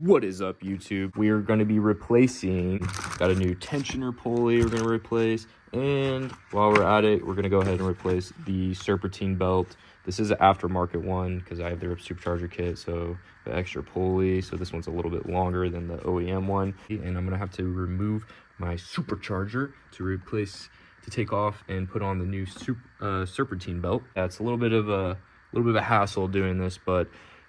What is up, YouTube? We are going to be replacing, got a new tensioner pulley we're going to replace, and while we're at it, we're going to go ahead and replace the Serpentine belt. This is an aftermarket one because I have the RIPP Supercharger kit, so the extra pulley, so this one's a little bit longer than the OEM one, and I'm going to have to remove my Supercharger to take off and put on the new Serpentine belt. That's a little bit of a hassle doing this, but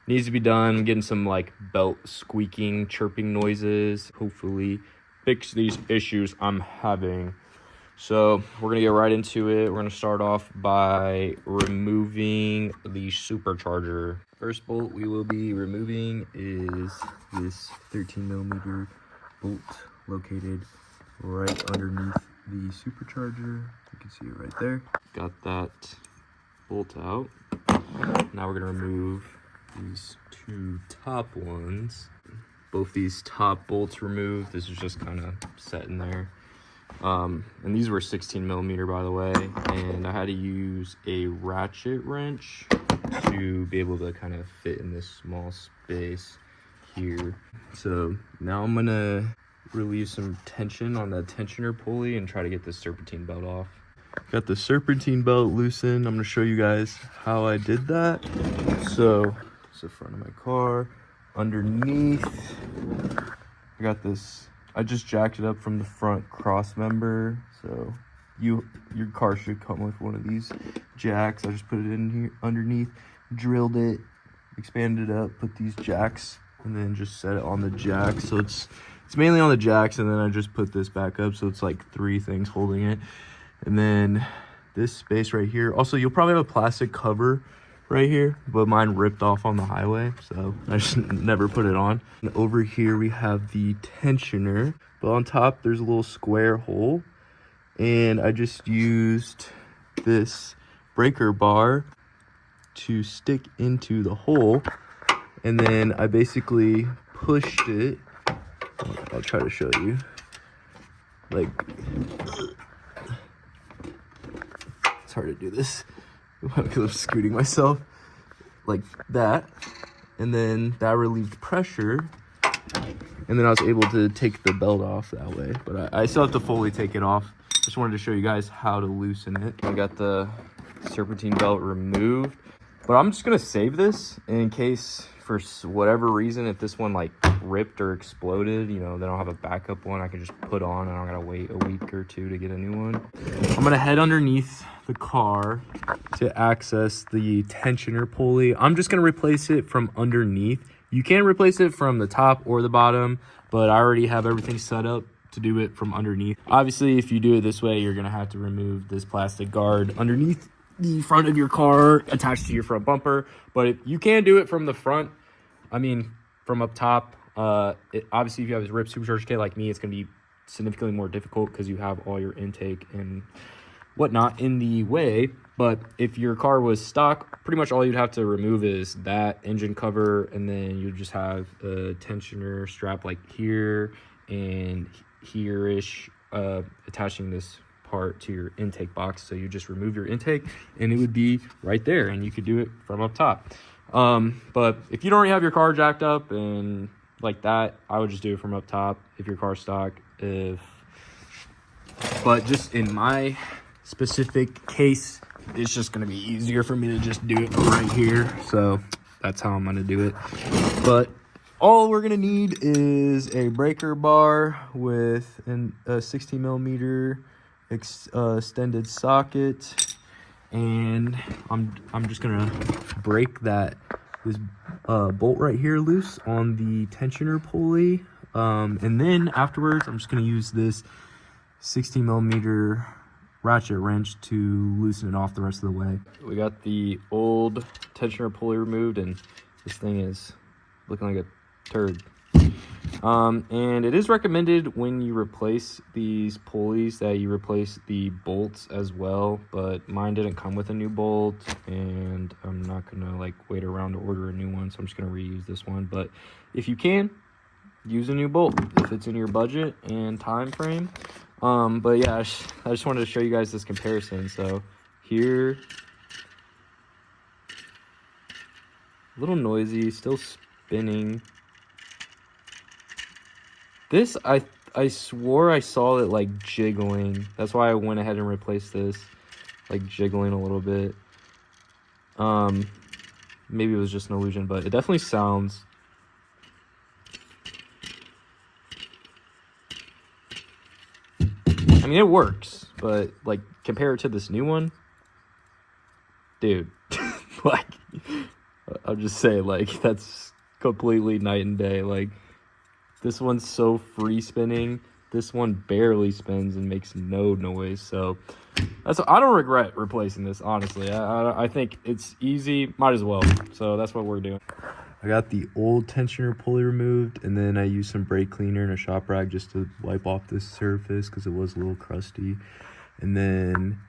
needs to be done. I'm getting some like belt squeaking, chirping noises. Hopefully fix these issues I'm having. So we're gonna get right into it. We're gonna start off by removing the Supercharger. First bolt we will be removing is this 13mm bolt located right underneath the Supercharger. You can see it right there. Got that bolt out. Now we're gonna remove these two top ones. Both these top bolts removed. This is just kind of set in there. And these were 16mm, by the way, and I had to use a ratchet wrench to be able to kind of fit in this small space here. So now I'm gonna relieve some tension on that tensioner pulley and try to get this Serpentine belt off. Got the Serpentine belt loosened. I'm gonna show you guys how I did that. So it's the front of my car. Underneath, I got this. I just jacked it up from the front cross member. So your car should come with one of these jacks. I just put it in here underneath, drilled it, expanded it up, put these jacks, and then just set it on the jack. So it's mainly on the jacks, and then I just put this back up. So it's like three things holding it. And then this space right here. Also, you'll probably have a plastic cover right here, but mine ripped off on the highway, so I just never put it on. And over here we have the tensioner, but on top there's a little square hole, and I just used this breaker bar to stick into the hole, and then I basically pushed it. I'll try to show you. Like, it's hard to do this because I'm scooting myself like that, and then that relieved pressure, and then I was able to take the belt off that way, but I still have to fully take it off. Just wanted to show you guys how to loosen it. I got the Serpentine belt removed, but I'm just gonna save this in case for whatever reason, if this one like ripped or exploded, you know, then I'll have a backup one I can just put on, and I don't gotta wait a week or two to get a new one. I'm gonna head underneath the car to access the tensioner pulley. I'm just gonna replace it from underneath. You can replace it from the top or the bottom, but I already have everything set up to do it from underneath. Obviously, if you do it this way, you're gonna have to remove this plastic guard underneath the front of your car attached to your front bumper, but if you can do it from the front, I mean from up top. Obviously, if you have a RIPP Supercharged kit like me, it's going to be significantly more difficult because you have all your intake and whatnot in the way. But if your car was stock, pretty much all you'd have to remove is that engine cover, and then you just have a tensioner strap like here and here-ish, attaching this part to your intake box. So you just remove your intake and it would be right there, and you could do it from up top. But if you don't already have your car jacked up and like that, I would just do it from up top if your car's stock. But just in my specific case, it's just going to be easier for me to just do it right here. So that's how I'm going to do it. But all we're going to need is a breaker bar with a 16mm extended socket, and I'm just going to break this bolt right here loose on the tensioner pulley, and then afterwards I'm just going to use this 16mm ratchet wrench to loosen it off the rest of the way. We got the old tensioner pulley removed, and this thing is looking like a turd. And it is recommended when you replace these pulleys that you replace the bolts as well, but mine didn't come with a new bolt, and I'm not gonna like wait around to order a new one, so I'm just gonna reuse this one. But if you can, use a new bolt if it's in your budget and time frame. But yeah, I just wanted to show you guys this comparison. So here, a little noisy, still spinning. This, I swore I saw it like jiggling. That's why I went ahead and replaced this, like jiggling a little bit. Maybe it was just an illusion, but it definitely sounds. I mean, it works, but like compare it to this new one, dude. Like, I'll just say, like, that's completely night and day. Like, this one's so free spinning. This one barely spins and makes no noise. So I don't regret replacing this, honestly. I think it's easy. Might as well. So that's what we're doing. I got the old tensioner pulley removed, and then I used some brake cleaner and a shop rag just to wipe off this surface because it was a little crusty. And then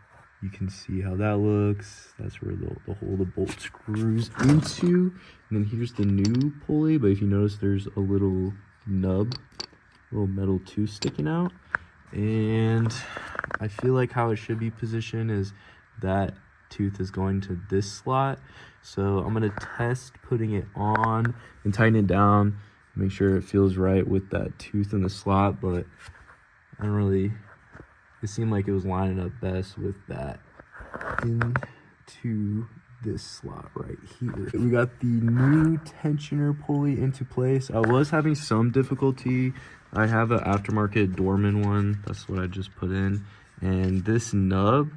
you can see how that looks. That's where the hole the bolt screws into. And then here's the new pulley, but if you notice, there's a little nub, little metal tooth sticking out. And I feel like how it should be positioned is that tooth is going to this slot. So I'm going to test putting it on and tighten it down, make sure it feels right with that tooth in the slot, but I don't really, it seemed like it was lining up best with that into this slot right here. We got the new tensioner pulley into place. I was having some difficulty. I have an aftermarket Dorman one. That's what I just put in. And this nub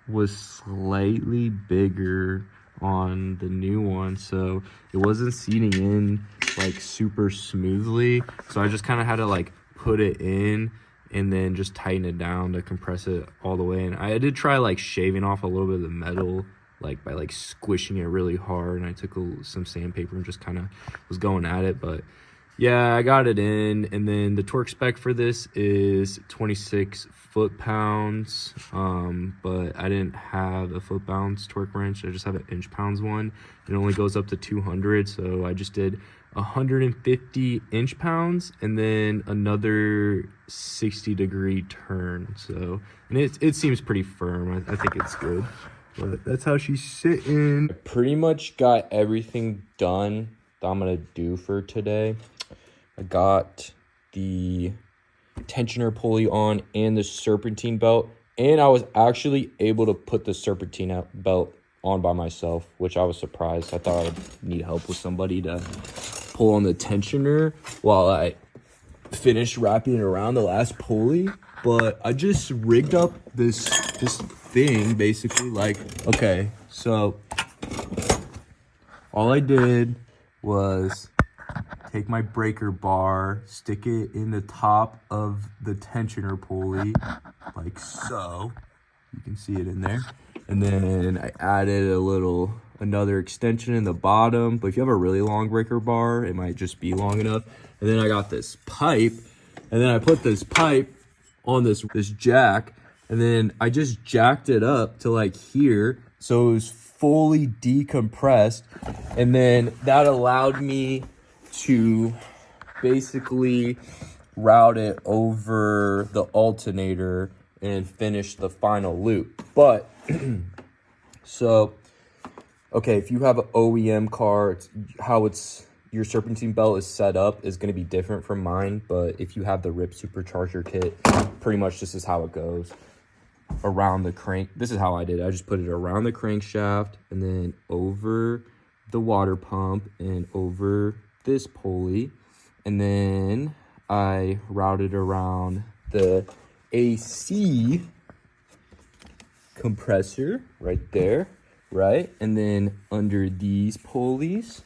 was slightly bigger on the new one, so it wasn't seating in like super smoothly. So I just kind of had to like put it in and then just tighten it down to compress it all the way. And I did try like shaving off a little bit of the metal, like by like squishing it really hard, and I took some sandpaper and just kind of was going at it. But yeah, I got it in. And then the torque spec for this is 26 foot-pounds, but I didn't have a foot-pounds torque wrench. I just have an inch-pounds one. It only goes up to 200, so I just did 150 inch-pounds and then another 60-degree turn. So, and it seems pretty firm. I think it's good. But that's how she's sitting. I pretty much got everything done that I'm gonna do for today. I got the tensioner pulley on and the serpentine belt, and I was actually able to put the serpentine belt on by myself, which I was surprised. I thought I would need help with somebody to pull on the tensioner while I finished wrapping it around the last pulley. But I just rigged up this thing basically. Like, okay, so all I did was take my breaker bar, stick it in the top of the tensioner pulley, like so. You can see it in there. And then I added another extension in the bottom. But if you have a really long breaker bar, it might just be long enough. And then I got this pipe, and then I put this pipe on this jack, and then I just jacked it up to like here, so it was fully decompressed. And then that allowed me to basically route it over the alternator and finish the final loop. But so okay, if you have an OEM car, your serpentine belt is set up is going to be different from mine. But if you have the RIPP Supercharger kit, pretty much this is how it goes around the crank. This is how I did it. I just put it around the crankshaft and then over the water pump and over this pulley, and then I routed around the AC compressor right there, right? And then under these pulleys,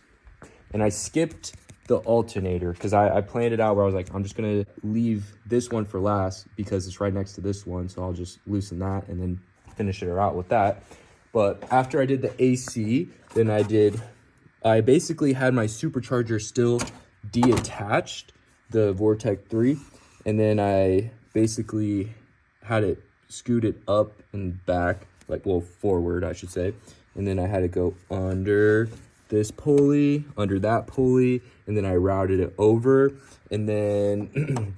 and I skipped the alternator because I planned it out where I was like, I'm just gonna leave this one for last because it's right next to this one, so I'll just loosen that and then finish it out with that. But after I did the AC, then I basically had my supercharger still detached, the Vortec 3, and then I basically had it scooted up and back, like, well, forward, I should say. And then I had to go under this pulley, under that pulley, and then I routed it over. And then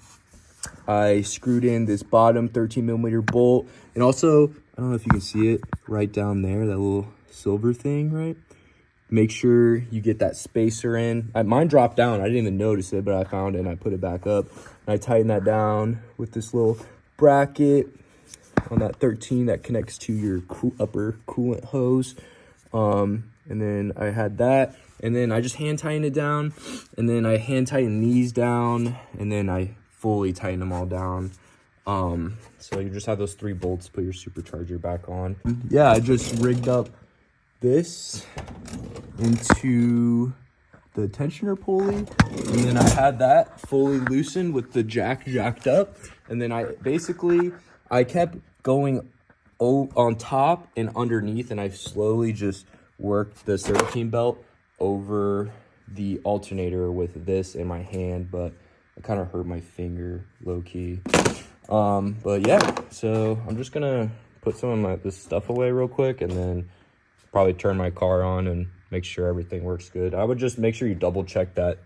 I screwed in this bottom 13mm bolt. And also, I don't know if you can see it right down there, that little silver thing, right? make sure you get that spacer in. Mine dropped down. I didn't even notice it, but I found it and I put it back up. And I tighten that down with this little bracket on that 13 that connects to your upper coolant hose. And then I had that, and then I just hand tighten it down, and then I hand tighten these down, and then I fully tighten them all down. So you just have those 3 bolts to put your supercharger back on. Yeah, I just rigged up this into the tensioner pulley, and then I had that fully loosened with the jacked up, and then I kept going on top and underneath, and I've slowly just worked the Serpentine belt over the alternator with this in my hand, but it kind of hurt my finger low-key. But yeah, so I'm just gonna put some of this stuff away real quick, and then probably turn my car on and make sure everything works good. I would just make sure you double check that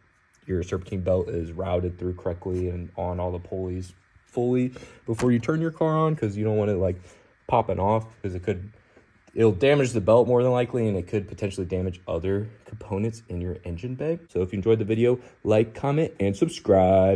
your Serpentine belt is routed through correctly and on all the pulleys fully before you turn your car on, because you don't want it like popping off, because it'll damage the belt more than likely, and it could potentially damage other components in your engine bay. So if you enjoyed the video, like, comment, and subscribe.